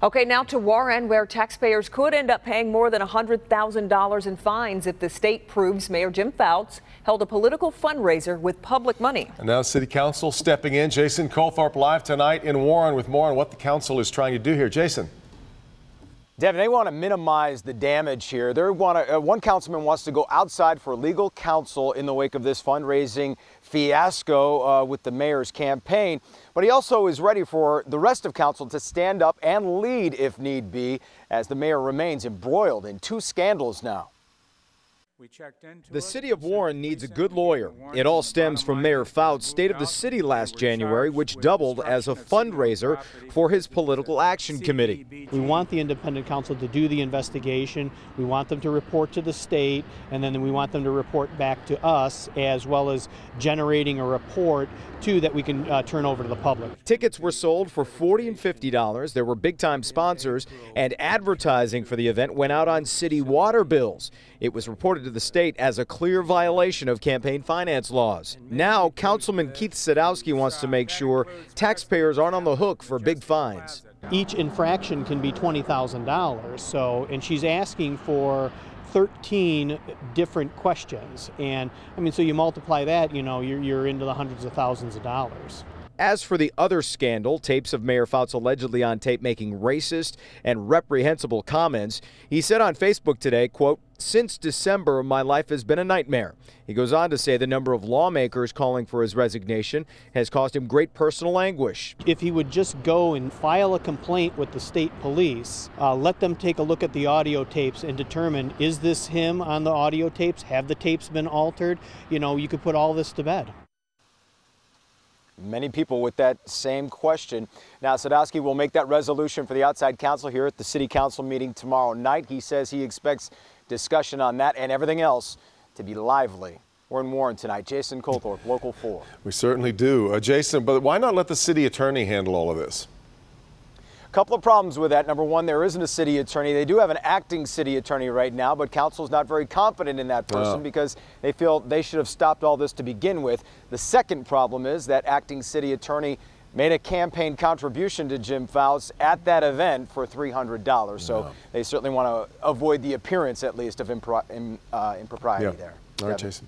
Okay, now to Warren, where taxpayers could end up paying more than $100,000 in fines if the state proves Mayor Jim Fouts held a political fundraiser with public money. And now City Council stepping in. Jason Colthorpe live tonight in Warren with more on what the council is trying to do here. Jason. Devin, they want to minimize the damage here. One councilman wants to go outside for legal counsel in the wake of this fundraising fiasco with the mayor's campaign. But he also is ready for the rest of council to stand up and lead if need be, as the mayor remains embroiled in two scandals now. The city of Warren needs a good lawyer. It all stems from Mayor Fouts' State of the City last January, which doubled as a fundraiser for his political action committee. We want the independent counsel to do the investigation. We want them to report to the state, and then we want them to report back to us, as well as generating a report too that we can turn over to the public. Tickets were sold for $40 and $50. There were big-time sponsors, and advertising for the event went out on city water bills. It was reported to the state as a clear violation of campaign finance laws. Now, Councilman Keith Sadowski wants to make sure taxpayers aren't on the hook for big fines. Each infraction can be $20,000, and she's asking for 13 different questions, and I mean, so you multiply that, you're into the hundreds of thousands of dollars. As for the other scandal, tapes of Mayor Fouts allegedly on tape making racist and reprehensible comments, he said on Facebook today, quote, "Since December, my life has been a nightmare." He goes on to say the number of lawmakers calling for his resignation has caused him great personal anguish. If he would just go and file a complaint with the state police, let them take a look at the audio tapes and determine, is this him on the audio tapes? Have the tapes been altered? You could put all this to bed. Many people with that same question. Now, Sadowski will make that resolution for the outside council here at the city council meeting tomorrow night. He says he expects discussion on that and everything else to be lively. We're in Warren tonight. Jason Colthorpe, Local 4. We certainly do. Jason, but why not let the city attorney handle all of this? A couple of problems with that. Number one, there isn't a city attorney. They do have an acting city attorney right now, but council's not very confident in that person because they feel they should have stopped all this to begin with. The second problem is that acting city attorney made a campaign contribution to Jim Fouts at that event for $300. So they certainly want to avoid the appearance, at least, of impropriety there. All right, Jason.